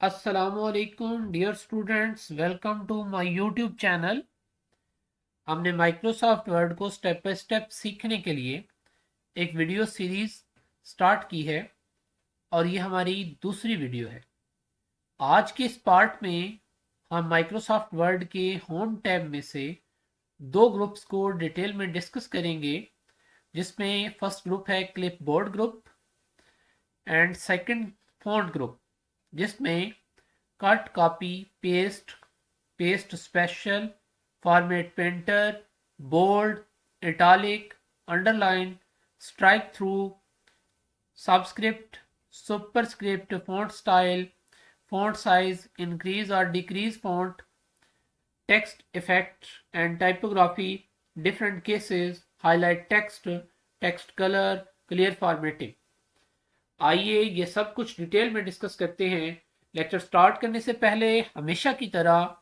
असलकुम dear students, welcome to my YouTube channel. हमने Microsoft Word को स्टेप बाय स्टेप सीखने के लिए एक वीडियो सीरीज स्टार्ट की है और ये हमारी दूसरी वीडियो है। आज के इस पार्ट में हम माइक्रोसॉफ्ट वर्ड के होम टैब में से दो ग्रुप्स को डिटेल में डिस्कस करेंगे, जिसमें फर्स्ट ग्रुप है clipboard group and second font group, जिसमें cut, copy, paste, paste special, format painter, bold, italic, underline, strikethrough, subscript, superscript, font style, font size, increase और decrease font, text effect and typography, different cases, highlight text, text colour, clear formatting. आइए ये सब कुछ detail में discuss करते हैं। Lecture start करने से पहले हमेशा की तरह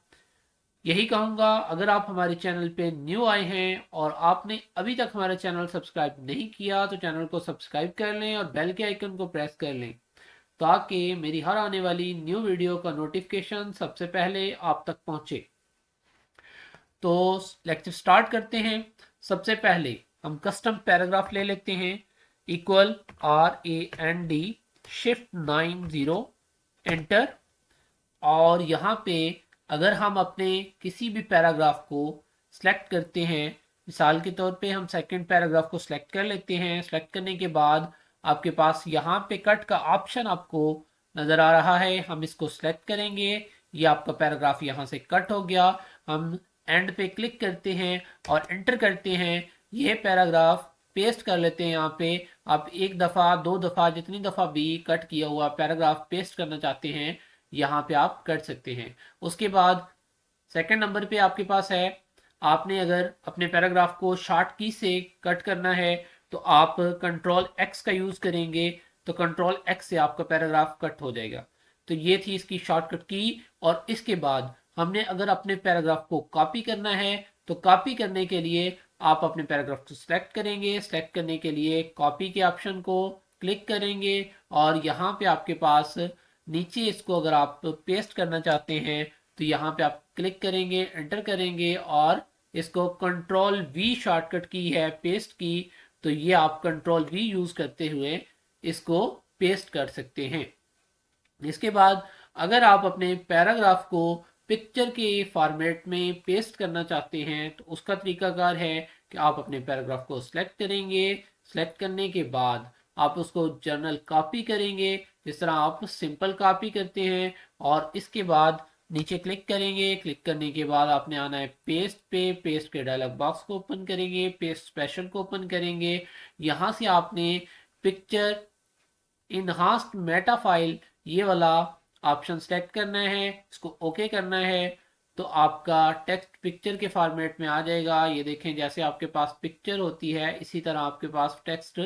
यही कहूँगा, अगर आप हमारे चैनल पे न्यू आए हैं और आपने अभी तक हमारा चैनल सब्सक्राइब नहीं किया तो चैनल को सब्सक्राइब कर लें और बेल के आइकन को प्रेस कर लें, ताकि मेरी हर आने वाली न्यू वीडियो का नोटिफिकेशन सबसे पहले आप तक पहुंचे। तो लेक्चर स्टार्ट करते हैं। सबसे पहले हम कस्टम पैराग्राफ ले लेते हैं। Equal RAND shift 90 enter. और यहाँ पे अगर हम अपने किसी भी पैराग्राफ को सिलेक्ट करते हैं, मिसाल के तौर पे हम सेकंड पैराग्राफ को सिलेक्ट कर लेते हैं। सिलेक्ट करने के बाद आपके पास यहाँ पे कट का ऑप्शन आपको नज़र आ रहा है, हम इसको सिलेक्ट करेंगे। ये आपका पैराग्राफ यहाँ से कट हो गया। हम एंड पे क्लिक करते हैं और एंटर करते हैं। ये पैराग्राफ पेस्ट कर लेते हैं। यहाँ पे आप एक दफ़ा, दो दफ़ा, जितनी दफ़ा भी कट किया हुआ पैराग्राफ पेस्ट करना चाहते हैं, यहाँ पे आप कर सकते हैं। उसके बाद सेकंड नंबर पे आपके पास है, आपने अगर अपने पैराग्राफ को शॉर्ट की से कट करना है तो आप कंट्रोल एक्स का यूज करेंगे, तो कंट्रोल एक्स से आपका पैराग्राफ कट हो जाएगा। तो ये थी इसकी शॉर्टकट की। और इसके बाद हमने अगर अपने पैराग्राफ को कॉपी करना है तो कॉपी करने के लिए आप अपने पैराग्राफ को सिलेक्ट करेंगे। सिलेक्ट करने के लिए कॉपी के ऑप्शन को क्लिक करेंगे और यहाँ पे आपके पास नीचे इसको अगर आप पेस्ट करना चाहते हैं तो यहाँ पे आप क्लिक करेंगे, एंटर करेंगे और इसको कंट्रोल वी शॉर्टकट की है पेस्ट की, तो ये आप कंट्रोल वी यूज करते हुए इसको पेस्ट कर सकते हैं। इसके बाद अगर आप अपने पैराग्राफ को पिक्चर के फॉर्मेट में पेस्ट करना चाहते हैं तो उसका तरीकाकार है कि आप अपने पैराग्राफ को सिलेक्ट करेंगे। सिलेक्ट करने के बाद आप उसको जर्नल कॉपी करेंगे, जिस तरह आप सिंपल कॉपी करते हैं, और इसके बाद नीचे क्लिक करेंगे। क्लिक करने के बाद आपने आना है पेस्ट पे। पेस्ट के डायलॉग बॉक्स को ओपन करेंगे, पेस्ट स्पेशल को ओपन करेंगे। यहाँ से आपने पिक्चर इनहांस्ड मेटा फाइल ये वाला ऑप्शन सेलेक्ट करना है, इसको ओके करना है, तो आपका टेक्स्ट पिक्चर के फॉर्मेट में आ जाएगा। ये देखें, जैसे आपके पास पिक्चर होती है इसी तरह आपके पास टेक्स्ट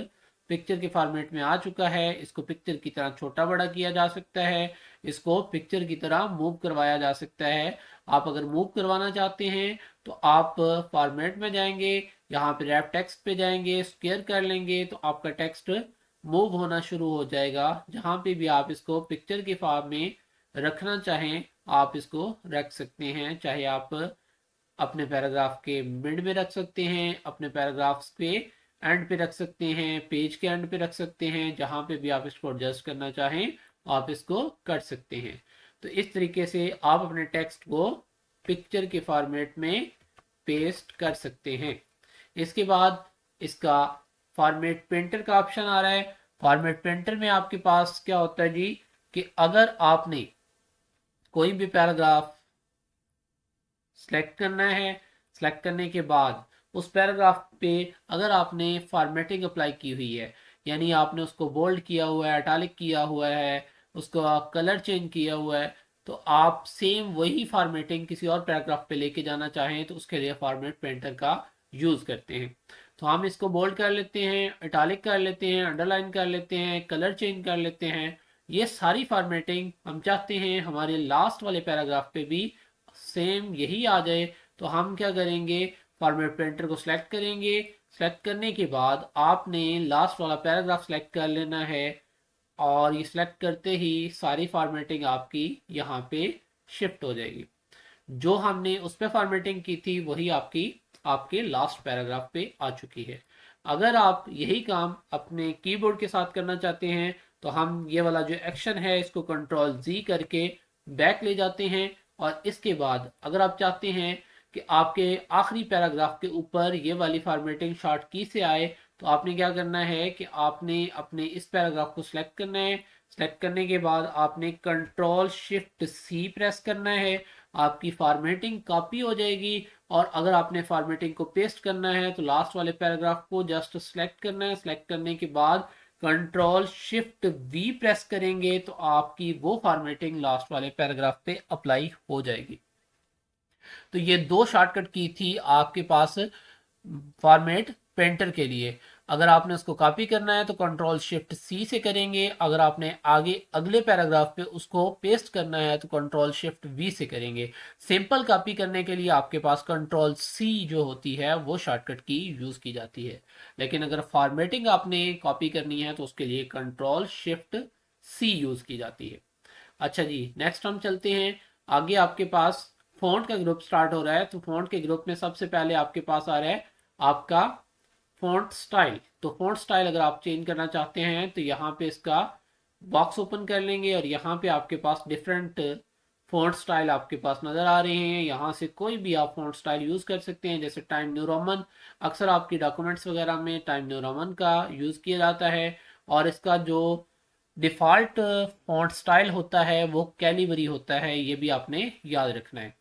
पिक्चर के फॉर्मेट में आ चुका है। इसको पिक्चर की तरह छोटा बड़ा किया जा सकता है, इसको पिक्चर की तरह मूव करवाया जा सकता है। आप अगर मूव करवाना चाहते हैं तो आप फॉर्मेट में जाएंगे, यहाँ पे रैप टेक्स्ट पे जाएंगे, स्क्वायर कर लेंगे तो आपका टेक्स्ट मूव होना शुरू हो जाएगा। जहां पे भी आप इसको पिक्चर के फॉर्म में रखना चाहें आप इसको रख सकते हैं। चाहे आप अपने पैराग्राफ के मिड में रख सकते हैं, अपने पैराग्राफ्स पे एंड पे रख सकते हैं, पेज के एंड पे रख सकते हैं। जहां पे भी आप इसको एडजस्ट करना चाहें आप इसको कर सकते हैं। तो इस तरीके से आप अपने टेक्स्ट को पिक्चर के फॉर्मेट में पेस्ट कर सकते हैं। इसके बाद इसका फॉर्मेट पेंटर का ऑप्शन आ रहा है। फॉर्मेट पेंटर में आपके पास क्या होता है जी, कि अगर आपने कोई भी पैराग्राफ सेलेक्ट करना है, सेलेक्ट करने के बाद उस पैराग्राफ पे अगर आपने फॉर्मेटिंग अप्लाई की हुई है, यानी आपने उसको बोल्ड किया हुआ है, इटैलिक किया हुआ है, उसको कलर चेंज किया हुआ है, तो आप सेम वही फॉर्मेटिंग किसी और पैराग्राफ पे लेके जाना चाहें तो उसके लिए फॉर्मेट पेंटर का यूज करते हैं। तो हम इसको बोल्ड कर लेते हैं, इटैलिक कर लेते हैं, अंडरलाइन कर लेते हैं, कलर चेंज कर लेते हैं। ये सारी फॉर्मेटिंग हम चाहते हैं हमारे लास्ट वाले पैराग्राफ पे भी सेम यही आ जाए। तो हम क्या करेंगे, फॉर्मेट पेंटर को सिलेक्ट करेंगे। सिलेक्ट करने के बाद आपने लास्ट वाला पैराग्राफ सिलेक्ट कर लेना है। और ये सिलेक्ट करते ही सारी फॉर्मेटिंग आपकी यहाँ पे शिफ्ट हो जाएगी। जो हमने उस पर फॉर्मेटिंग की थी वही आपकी आपके लास्ट पैराग्राफ पे आ चुकी है। अगर आप यही काम अपने कीबोर्ड के साथ करना चाहते हैं तो हम ये वाला जो एक्शन है इसको कंट्रोल जी करके बैक ले जाते हैं, और इसके बाद अगर आप चाहते हैं कि आपके आखिरी पैराग्राफ के ऊपर ये वाली फॉर्मेटिंग शॉर्ट की से आए तो आपने क्या करना है कि आपने अपने इस पैराग्राफ को सिलेक्ट करना है। सिलेक्ट करने के बाद आपने कंट्रोल शिफ्ट सी प्रेस करना है, आपकी फॉर्मेटिंग कॉपी हो जाएगी। और अगर आपने फॉर्मेटिंग को पेस्ट करना है तो लास्ट वाले पैराग्राफ को जस्ट सिलेक्ट करना है। सिलेक्ट करने के बाद कंट्रोल शिफ्ट वी प्रेस करेंगे तो आपकी वो फॉर्मेटिंग लास्ट वाले पैराग्राफ पे अप्लाई हो जाएगी। तो ये दो शॉर्टकट की थी आपके पास फॉर्मेट पेंटर के लिए। अगर आपने उसको कॉपी करना है तो कंट्रोल शिफ्ट सी से करेंगे, अगर आपने आगे अगले पैराग्राफ पे उसको पेस्ट करना है तो कंट्रोल शिफ्ट वी से करेंगे। सिंपल कॉपी करने के लिए आपके पास कंट्रोल सी जो होती है वो शॉर्टकट की यूज की जाती है, लेकिन अगर फॉर्मेटिंग आपने कॉपी करनी है तो उसके लिए कंट्रोल शिफ्ट सी यूज की जाती है। अच्छा जी, नेक्स्ट हम चलते हैं आगे। आपके पास फॉन्ट का ग्रुप स्टार्ट हो रहा है, तो फॉन्ट के ग्रुप में सबसे पहले आपके पास आ रहा है आपका फॉन्ट स्टाइल। तो फॉन्ट स्टाइल अगर आप चेंज करना चाहते हैं तो यहाँ पे इसका बॉक्स ओपन कर लेंगे और यहाँ पे आपके पास डिफरेंट फॉन्ट स्टाइल आपके पास नजर आ रहे हैं। यहाँ से कोई भी आप फॉन्ट स्टाइल यूज कर सकते हैं, जैसे टाइम न्यू रोमन। अक्सर आपकी डॉक्यूमेंट्स वगैरह में टाइम न्यू रोमन का यूज किया जाता है, और इसका जो डिफॉल्ट फॉन्ट स्टाइल होता है वो कैलिबरी होता है, ये भी आपने याद रखना है।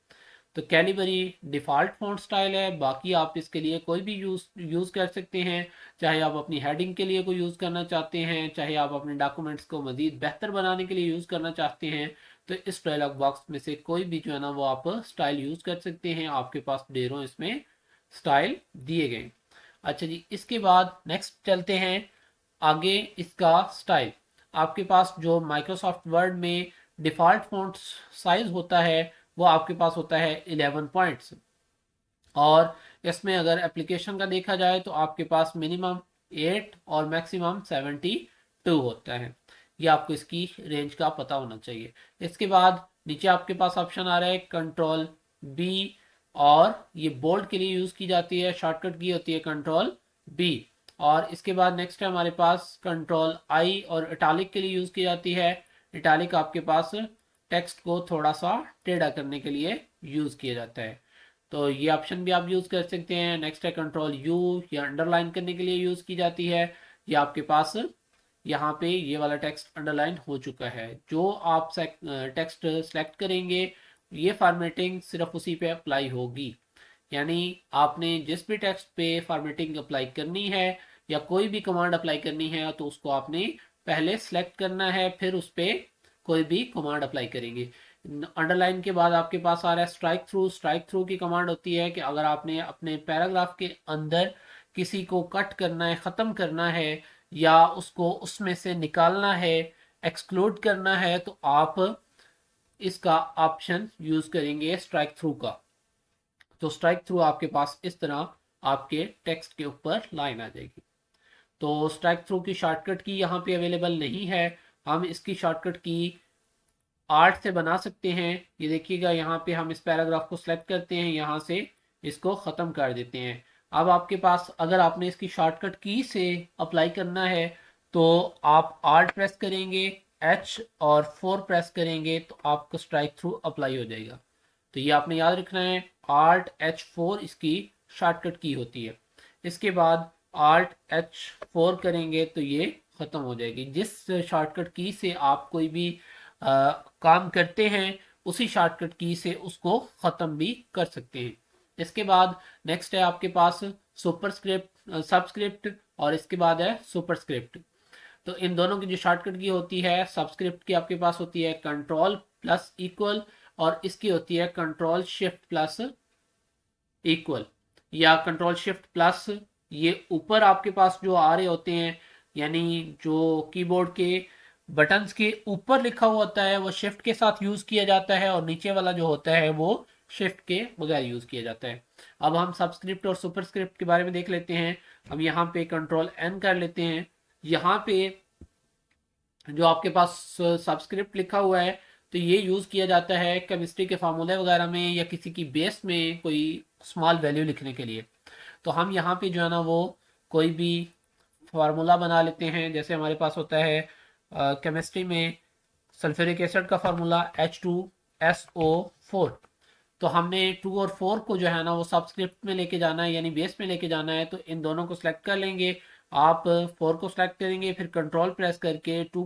तो कैलिबरी डिफ़ॉल्ट फ़ॉन्ट स्टाइल है, बाकी आप इसके लिए कोई भी यूज़ कर सकते हैं। चाहे आप अपनी हेडिंग के लिए कोई यूज़ करना चाहते हैं, चाहे आप अपने डॉक्यूमेंट्स को मज़ीद बेहतर बनाने के लिए यूज़ करना चाहते हैं, तो इस डायलॉग बॉक्स में से कोई भी जो है ना वो आप स्टाइल यूज़ कर सकते हैं। आपके पास ढेरों इसमें स्टाइल दिए गए। अच्छा जी, इसके बाद नेक्स्ट चलते हैं आगे। इसका स्टाइल आपके पास जो माइक्रोसॉफ्ट वर्ड में डिफ़ॉल्ट फ़ॉन्ट साइज होता है वो आपके पास होता है 11 पॉइंट्स, और इसमें अगर एप्लीकेशन का देखा जाए तो आपके पास मिनिमम 8 और मैक्सिमम 72 होता है। ये आपको इसकी रेंज का पता होना चाहिए। इसके बाद नीचे आपके पास ऑप्शन आ रहा है कंट्रोल बी, और ये बोल्ड के लिए यूज की जाती है, शॉर्टकट की होती है कंट्रोल बी। और इसके बाद नेक्स्ट है हमारे पास कंट्रोल आई, और इटालिक के लिए यूज की जाती है। इटालिक आपके पास टेक्स्ट को थोड़ा सा टेढ़ा करने के लिए यूज किया जाता है, तो ये ऑप्शन भी आप यूज कर सकते हैं। नेक्स्ट है कंट्रोल यू, या अंडरलाइन करने के लिए यूज की जाती है। ये आपके पास यहाँ पे ये वाला टेक्स्ट अंडरलाइन हो चुका है। जो आप टेक्स्ट सेलेक्ट करेंगे ये फॉर्मेटिंग सिर्फ उसी पे अप्लाई होगी, यानी आपने जिस भी टेक्स्ट पे फॉर्मेटिंग अप्लाई करनी है या कोई भी कमांड अप्लाई करनी है तो उसको आपने पहले सेलेक्ट करना है, फिर उस पर कोई भी कमांड अप्लाई करेंगे। अंडरलाइन के बाद आपके पास आ रहा है स्ट्राइक थ्रू। स्ट्राइक थ्रू की कमांड होती है कि अगर आपने अपने पैराग्राफ के अंदर किसी को कट करना है, ख़त्म करना है, या उसको उसमें से निकालना है, एक्सक्लूड करना है, तो आप इसका ऑप्शन यूज करेंगे स्ट्राइक थ्रू का। तो स्ट्राइक थ्रू आपके पास इस तरह आपके टेक्स्ट के ऊपर लाइन आ जाएगी। तो स्ट्राइक थ्रू की शॉर्टकट की यहाँ पे अवेलेबल नहीं है, हम इसकी शॉर्टकट की आर्ट से बना सकते हैं। ये देखिएगा, यहाँ पे हम इस पैराग्राफ को सिलेक्ट करते हैं, यहाँ से इसको ख़त्म कर देते हैं। अब आपके पास अगर आपने इसकी शॉर्टकट की से अप्लाई करना है तो आप आर्ट प्रेस करेंगे, एच और 4 प्रेस करेंगे तो आपको स्ट्राइक थ्रू अप्लाई हो जाएगा। तो ये आपने याद रखना है, आर्ट H4 इसकी शॉर्टकट की होती है। इसके बाद आर्ट H4 करेंगे तो ये ख़त्म हो जाएगी। जिस शॉर्टकट की से आप कोई भी काम करते हैं उसी शॉर्टकट की से उसको ख़त्म भी कर सकते हैं। इसके बाद नेक्स्ट है आपके पास सुपरस्क्रिप्ट, सबस्क्रिप्ट, और इसके बाद है सुपरस्क्रिप्ट। तो इन दोनों की जो शॉर्टकट की होती है, सबस्क्रिप्ट की आपके पास होती है कंट्रोल प्लस इक्वल, और इसकी होती है कंट्रोल शिफ्ट प्लस इक्वल, या कंट्रोल शिफ्ट प्लस। ये ऊपर आपके पास जो आ रहे होते हैं, यानी जो कीबोर्ड के बटन्स के ऊपर लिखा हुआ होता है वो शिफ्ट के साथ यूज किया जाता है, और नीचे वाला जो होता है वो शिफ्ट के बगैर यूज किया जाता है। अब हम सबस्क्रिप्ट और सुपरस्क्रिप्ट के बारे में देख लेते हैं। हम यहाँ पे कंट्रोल एन कर लेते हैं। यहाँ पे जो आपके पास सबस्क्रिप्ट लिखा हुआ है, तो ये यूज़ किया जाता है केमिस्ट्री के फार्मूले वगैरह में या किसी की बेस में कोई स्मॉल वैल्यू लिखने के लिए। तो हम यहाँ पे जो है ना वो कोई भी फार्मूला बना लेते हैं। जैसे हमारे पास होता है केमिस्ट्री में सल्फ्यूरिक एसिड का फार्मूला H2SO4। तो हमने 2 और 4 को जो है ना वो सबस्क्रिप्ट में लेके जाना है, यानी बेस में लेके जाना है। तो इन दोनों को सिलेक्ट कर लेंगे। आप 4 को सिलेक्ट करेंगे, फिर कंट्रोल प्रेस करके 2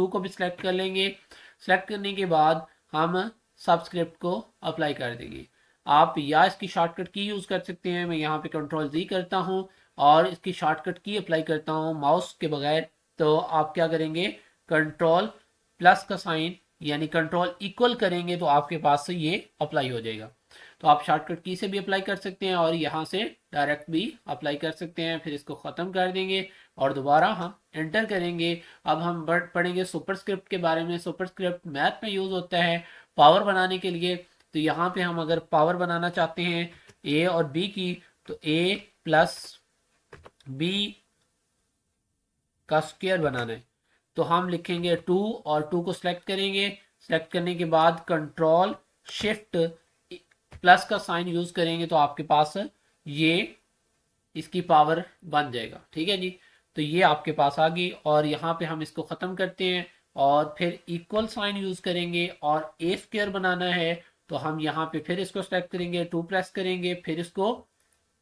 को भी सिलेक्ट कर लेंगे। सिलेक्ट करने के बाद हम सबस्क्रिप्ट को अप्लाई कर देंगे। आप या इसकी शॉर्टकट की यूज़ कर सकते हैं। मैं यहाँ पे कंट्रोल जी करता हूँ और इसकी शॉर्टकट की अप्लाई करता हूँ माउस के बगैर। तो आप क्या करेंगे, कंट्रोल प्लस का साइन यानी कंट्रोल इक्वल करेंगे तो आपके पास से ये अप्लाई हो जाएगा। तो आप शॉर्टकट की से भी अप्लाई कर सकते हैं और यहाँ से डायरेक्ट भी अप्लाई कर सकते हैं। फिर इसको ख़त्म कर देंगे और दोबारा हम एंटर करेंगे। अब हम पढ़ेंगे सुपरस्क्रिप्ट के बारे में। सुपरस्क्रिप्ट मैथ में यूज़ होता है पावर बनाने के लिए। तो यहाँ पे हम अगर पावर बनाना चाहते हैं ए और बी की, तो ए प्लस बी का स्क्वायर बनाना है, तो हम लिखेंगे 2 और 2 को सिलेक्ट करेंगे। सिलेक्ट करने के बाद कंट्रोल शिफ्ट प्लस का साइन यूज करेंगे तो आपके पास ये इसकी पावर बन जाएगा। ठीक है जी, तो ये आपके पास आ गई और यहाँ पे हम इसको ख़त्म करते हैं और फिर इक्वल साइन यूज करेंगे और ए स्क्वायर बनाना है। तो हम यहाँ पे फिर इसको सेलेक्ट करेंगे, 2 प्रेस करेंगे, फिर इसको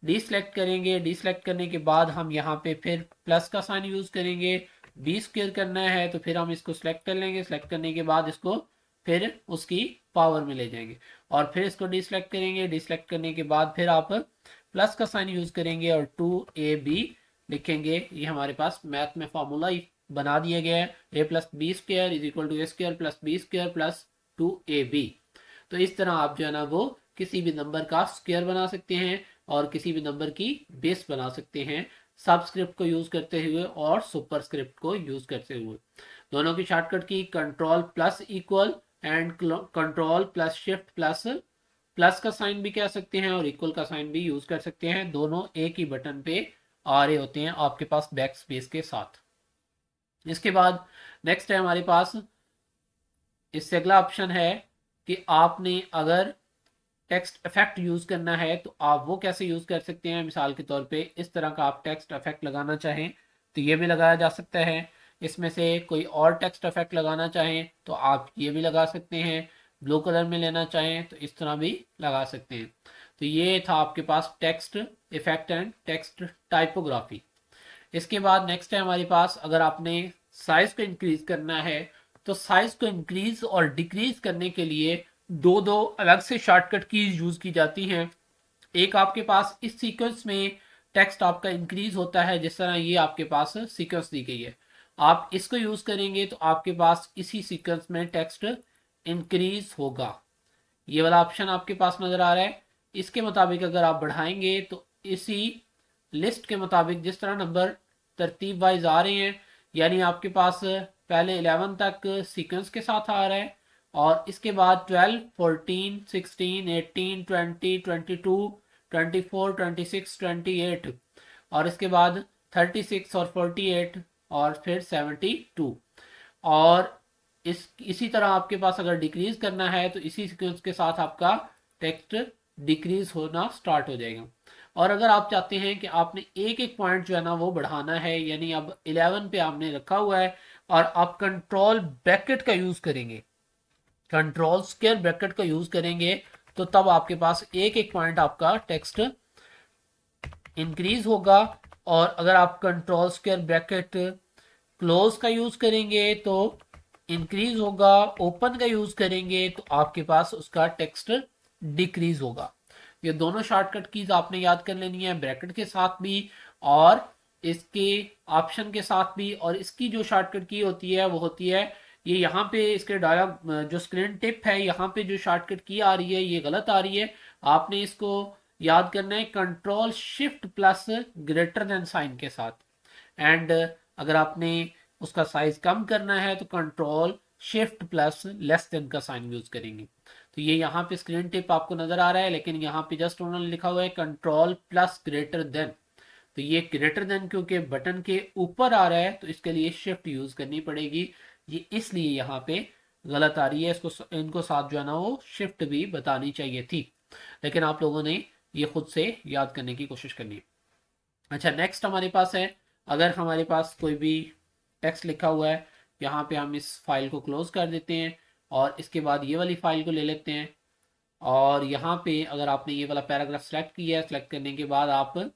डी सेलेक्ट करेंगे। डी सेलेक्ट करने के बाद हम यहाँ पे फिर प्लस का साइन यूज करेंगे। बी स्क्वायर करना है तो फिर हम इसको सेलेक्ट कर लेंगे। सेलेक्ट करने के बाद इसको फिर उसकी पावर में ले जाएंगे और फिर इसको डी सेलेक्ट करेंगे। डी सेलेक्ट करने के बाद फिर आप प्लस का साइन यूज करेंगे और 2ab लिखेंगे। ये हमारे पास मैथ में फॉर्मूला बना दिया गया है, a plus b square is equal to a square plus b square plus 2ab। तो इस तरह आप जो है ना वो किसी भी नंबर का स्क्वायर बना सकते हैं और किसी भी नंबर की बेस बना सकते हैं सबस्क्रिप्ट को यूज करते हुए और सुपरस्क्रिप्ट को यूज करते हुए। दोनों की शॉर्टकट की control plus equal and control plus shift plus plus का साइन भी कह सकते हैं और इक्वल का साइन भी यूज कर सकते हैं। दोनों एक ही बटन पे आ रहे होते हैं आपके पास बैक स्पेस के साथ। इसके बाद नेक्स्ट है हमारे पास, इससे अगला ऑप्शन है कि आपने अगर टेक्स्ट इफेक्ट यूज करना है तो आप वो कैसे यूज कर सकते हैं। मिसाल के तौर पे इस तरह का आप टेक्स्ट इफेक्ट लगाना चाहें तो ये भी लगाया जा सकता है। इसमें से कोई और टेक्स्ट इफेक्ट लगाना चाहें तो आप ये भी लगा सकते हैं। ब्लू कलर में लेना चाहें तो इस तरह भी लगा सकते हैं। तो ये था आपके पास text effect and text typography. इसके बाद नेक्स्ट है हमारे पास, अगर आपने साइज को इंक्रीज करना है तो साइज को इंक्रीज और डिक्रीज करने के लिए दो दो अलग से शॉर्टकट कीज यूज की जाती हैं। एक आपके पास इस सीक्वेंस में टेक्स्ट आपका इंक्रीज होता है, जिस तरह ये आपके पास सीक्वेंस दी गई है। आप इसको यूज करेंगे तो आपके पास इसी सीक्वेंस में टेक्स्ट इंक्रीज होगा। ये वाला ऑप्शन आपके पास नजर आ रहा है। इसके मुताबिक अगर आप बढ़ाएंगे तो इसी लिस्ट के मुताबिक जिस तरह नंबर तरतीब वाइज आ रहे हैं, यानी आपके पास पहले 11 तक सीक्वेंस के साथ आ रहा है और इसके बाद 12, 14, 16, 18, 20, 22, 24, 26, 28 और इसके बाद 36 और 48 और फिर 72। और इसी तरह आपके पास अगर डिक्रीज करना है तो इसी सीक्वेंस के साथ आपका टेक्स्ट डिक्रीज होना स्टार्ट हो जाएगा। और अगर आप चाहते हैं कि आपने एक एक पॉइंट जो है ना वो बढ़ाना है, यानी अब 11 पे आपने रखा हुआ है और आप कंट्रोल ब्रैकेट का यूज करेंगे, कंट्रोल स्क्वायर ब्रैकेट का यूज करेंगे, तो तब आपके पास एक एक पॉइंट आपका टेक्स्ट इंक्रीज होगा। और अगर आप कंट्रोल स्क्वायर ब्रैकेट क्लोज का यूज करेंगे तो इंक्रीज होगा। ओपन का यूज करेंगे तो आपके पास उसका टेक्स्ट डिक्रीज होगा। ये दोनों शॉर्टकट कीज आपने याद कर लेनी है, ब्रैकेट के साथ भी और इसके ऑप्शन के साथ भी। और इसकी जो शॉर्टकट की होती है वो होती है ये यहाँ पे इसके डायलॉग जो स्क्रीन टिप है यहाँ पे जो शॉर्टकट की आ रही है ये गलत आ रही है। आपने इसको याद करना है control shift plus greater than sign के साथ। एंड अगर आपने उसका साइज कम करना है तो control shift plus less than का साइन यूज करेंगे। तो ये यहाँ पे स्क्रीन टिप आपको नजर आ रहा है, लेकिन यहाँ पे जस्ट उन्होंने लिखा हुआ है कंट्रोल प्लस ग्रेटर देन। तो ये ग्रेटर देन क्योंकि बटन के ऊपर आ रहा है तो इसके लिए शिफ्ट यूज करनी पड़ेगी। ये इसलिए यहाँ पे गलत आ रही है, इसको इनको साथ जो है ना वो शिफ्ट भी बतानी चाहिए थी, लेकिन आप लोगों ने ये खुद से याद करने की कोशिश करनी है। अच्छा, नेक्स्ट हमारे पास है, अगर हमारे पास कोई भी टेक्स्ट लिखा हुआ है, यहाँ पे हम इस फाइल को क्लोज कर देते हैं और इसके बाद ये वाली फाइल को ले लेते हैं और यहाँ पे अगर आपने ये वाला पैराग्राफ सेलेक्ट किया है, सेलेक्ट करने के बाद आप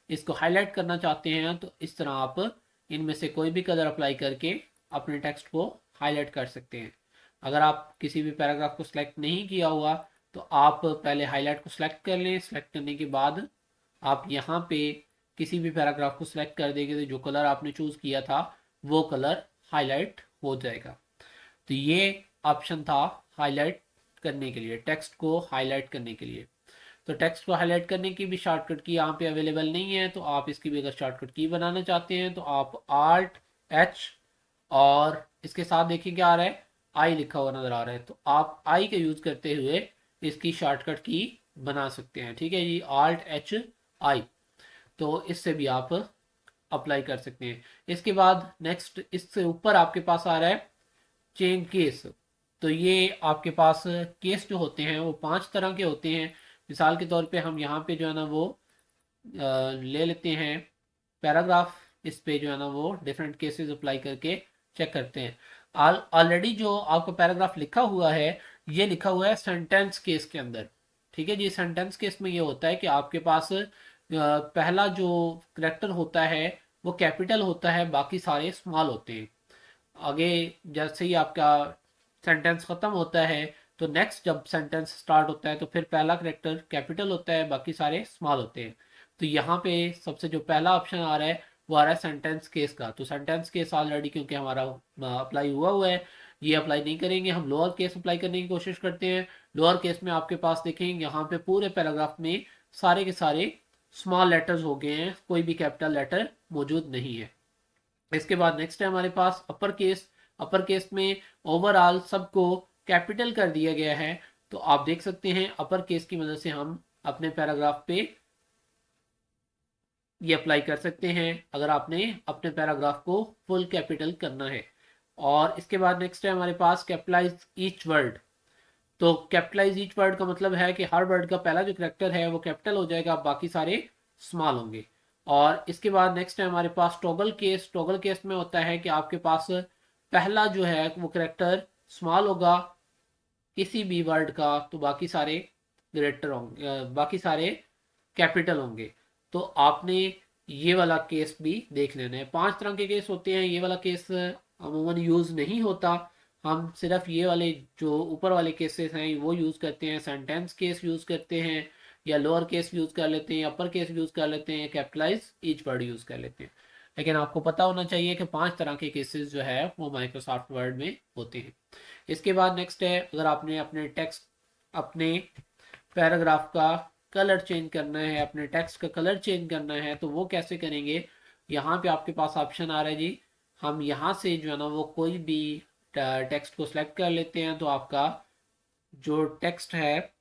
इसको हाईलाइट करना चाहते हैं तो इस तरह आप इनमें से कोई भी कलर अप्लाई करके अपने टेक्स्ट को हाईलाइट कर सकते हैं। अगर आप किसी भी पैराग्राफ को सिलेक्ट नहीं किया हुआ तो आप पहले हाईलाइट को सिलेक्ट कर लें, सिलेक्ट करने के बाद आप यहाँ पे किसी भी पैराग्राफ को सिलेक्ट कर देंगे तो जो कलर आपने चूज किया था वो कलर हाईलाइट हो जाएगा। तो ये ऑप्शन था हाईलाइट करने के लिए, टेक्स्ट को हाईलाइट करने के लिए। तो टेक्स्ट को हाईलाइट करने की भी शॉर्टकट की यहाँ पे अवेलेबल नहीं है, तो आप इसकी भी अगर शॉर्टकट की बनाना चाहते हैं तो आप आल्ट एच और इसके साथ देखिए क्या आ रहा है, आई लिखा हुआ नजर आ रहा है, तो आप आई का यूज करते हुए इसकी शॉर्टकट की बना सकते हैं। ठीक है जी, आल्ट एच आई, तो इससे भी आप अप्लाई कर सकते हैं। इसके बाद नेक्स्ट इससे ऊपर आपके पास आ रहा है चेंज केस। तो ये आपके पास केस जो होते हैं वो 5 तरह के होते हैं। मिसाल के तौर पे हम यहाँ पे जो है ना वो ले लेते हैं पैराग्राफ, इस पे जो है ना वो डिफरेंट केसेस अप्लाई करके चेक करते हैं। ऑलरेडी जो आपका पैराग्राफ लिखा हुआ है ये लिखा हुआ है सेंटेंस केस के अंदर। ठीक है जी, सेंटेंस केस में ये होता है कि आपके पास पहला जो करेक्टर होता है वो कैपिटल होता है, बाकी सारे स्मॉल होते हैं। आगे जैसे ही आपका सेंटेंस खत्म होता है तो नेक्स्ट जब सेंटेंस स्टार्ट होता है तो फिर पहला करेक्टर कैपिटल होता है, बाकी सारे स्मॉल होते हैं। तो यहाँ पे सबसे जो पहला ऑप्शन आ रहा है वो आ रहा है सेंटेंस केस का। तो सेंटेंस केस ऑलरेडी क्योंकि हमारा अप्लाई हुआ हुआ है, ये अप्लाई नहीं करेंगे, हम लोअर केस अप्लाई करने की कोशिश करते हैं। लोअर केस में आपके पास देखेंगे यहाँ पे पूरे पैराग्राफ में सारे के सारे स्मॉल लेटर्स हो गए हैं, कोई भी कैपिटल लेटर मौजूद नहीं है। इसके बाद नेक्स्ट है हमारे पास अपर केस। अपर केस में ओवरऑल सबको कैपिटल कर दिया गया है। तो आप देख सकते हैं अपर केस की मदद से हम अपने पैराग्राफ पे ये अप्लाई कर सकते हैं अगर आपने अपने पैराग्राफ को फुल कैपिटल करना है। और इसके बाद नेक्स्ट है हमारे पास कैपिटलाइज ईच वर्ड। तो कैपिटलाइज ईच वर्ड का मतलब है कि हर वर्ड का पहला जो करेक्टर है वो कैपिटल हो जाएगा, बाकी सारे स्मॉल होंगे। और इसके बाद नेक्स्ट है हमारे पास टॉगल केस। टॉगल केस में होता है कि आपके पास पहला जो है वो करेक्टर स्मॉल होगा किसी भी वर्ड का, तो बाकी सारे ग्रेटर होंगे, बाकी सारे कैपिटल होंगे। तो आपने ये वाला केस भी देख लेना है। 5 तरह के केस होते हैं, ये वाला केस अमूमन यूज नहीं होता, हम सिर्फ ये वाले जो ऊपर वाले केसेस हैं वो यूज करते हैं। सेंटेंस केस यूज करते हैं या लोअर केस यूज कर लेते हैं, अपर केस यूज कर लेते हैं, कैपिटलाइज ईच वर्ड यूज कर लेते हैं। लेकिन आपको पता होना चाहिए कि 5 तरह के केसेस जो है वो माइक्रोसॉफ्ट वर्ड में होते हैं। इसके बाद नेक्स्ट है, अगर आपने अपने टेक्स्ट अपने पैराग्राफ का कलर चेंज करना है, अपने टेक्स्ट का कलर चेंज करना है, तो वो कैसे करेंगे। यहाँ पे आपके पास ऑप्शन आ रहा है जी, हम यहाँ से जो है ना वो कोई भी टेक्स्ट को सिलेक्ट कर लेते हैं तो आपका जो टेक्स्ट है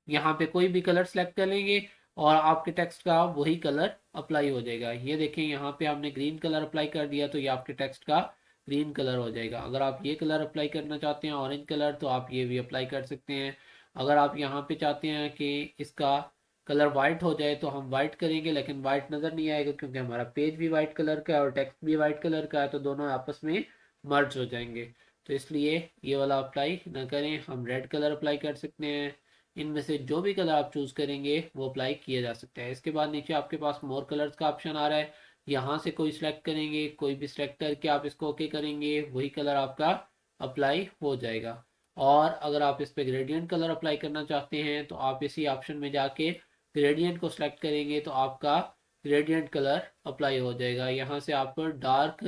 यहाँ पे कोई भी कलर सेलेक्ट कर लेंगे और आपके टेक्स्ट का वही कलर अप्लाई हो जाएगा। ये देखें यहाँ पे आपने ग्रीन कलर अप्लाई कर दिया तो ये आपके टेक्स्ट का ग्रीन कलर हो जाएगा। अगर आप ये कलर अप्लाई करना चाहते हैं ऑरेंज कलर, तो आप ये भी अप्लाई कर सकते हैं। अगर आप यहाँ पे चाहते हैं कि इसका कलर वाइट हो जाए तो हम वाइट करेंगे, लेकिन वाइट नज़र नहीं आएगा क्योंकि हमारा पेज भी वाइट कलर का है और टेक्स्ट भी वाइट कलर का है, तो दोनों आपस में मर्ज हो जाएंगे। तो इसलिए ये वाला अप्लाई ना करें, हम रेड कलर अप्लाई कर सकते हैं। इनमें से जो भी कलर आप चूज करेंगे वो अप्लाई किया जा सकता है। इसके बाद नीचे आपके पास मोर कलर्स का ऑप्शन आ रहा है, यहाँ से कोई सिलेक्ट करेंगे, कोई भी सिलेक्ट करके आप इसको ओके करेंगे, वही कलर आपका अप्लाई हो जाएगा। और अगर आप इस पे ग्रेडियंट कलर अप्लाई करना चाहते हैं तो आप इसी ऑप्शन में जाके ग्रेडियंट को सिलेक्ट करेंगे तो आपका ग्रेडियंट कलर अप्लाई हो जाएगा। यहाँ से आप डार्क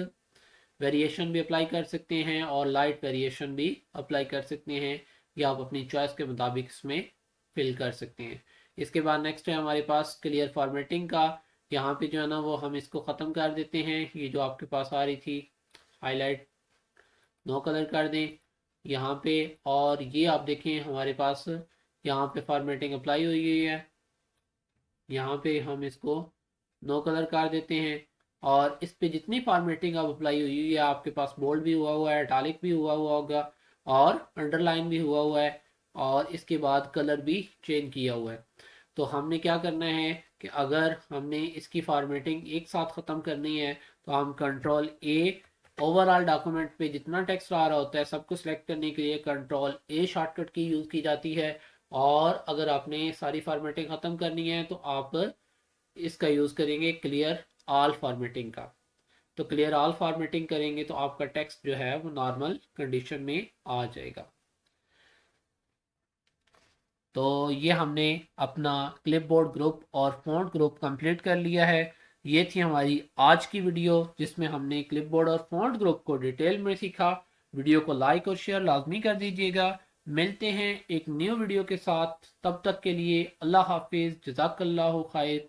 वेरिएशन भी अप्लाई कर सकते हैं और लाइट वेरिएशन भी अप्लाई कर सकते हैं, या आप अपनी चॉइस के मुताबिक इसमें फिल कर सकते हैं। इसके बाद नेक्स्ट है हमारे पास क्लियर फॉर्मेटिंग का। यहाँ पे जो है ना वो हम इसको ख़त्म कर देते हैं, ये जो आपके पास आ रही थी हाईलाइट नो कलर कर दें यहाँ पे। और ये आप देखें हमारे पास यहाँ पे फॉर्मेटिंग अप्लाई हुई है, यहाँ पे हम इसको नो कलर कर देते हैं। और इस पे जितनी फॉर्मेटिंग अब अप्लाई हुई है, आपके पास बोल्ड भी हुआ है, इटालिक भी हुआ होगा और अंडरलाइन भी हुआ है, और इसके बाद कलर भी चेंज किया हुआ है। तो हमने क्या करना है कि अगर हमने इसकी फॉर्मेटिंग एक साथ ख़त्म करनी है तो हम कंट्रोल ए, ओवरऑल डॉक्यूमेंट पे जितना टेक्स्ट आ रहा होता है सबको सिलेक्ट करने के लिए कंट्रोल ए शॉर्टकट की यूज़ की जाती है। और अगर आपने सारी फॉर्मेटिंग ख़त्म करनी है तो आप इसका यूज़ करेंगे क्लियर ऑल फॉर्मेटिंग का। तो क्लियर ऑल फॉर्मेटिंग करेंगे तो आपका टेक्स्ट जो है वो नॉर्मल कंडीशन में आ जाएगा। तो ये हमने अपना क्लिपबोर्ड ग्रुप और फ़ॉन्ट ग्रुप कंप्लीट कर लिया है। ये थी हमारी आज की वीडियो जिसमें हमने क्लिपबोर्ड और फ़ॉन्ट ग्रुप को डिटेल में सीखा। वीडियो को लाइक और शेयर लाजमी कर दीजिएगा। मिलते हैं एक न्यू वीडियो के साथ, तब तक के लिए अल्लाह हाफिज़, जज़ाकल्लाहु खैर।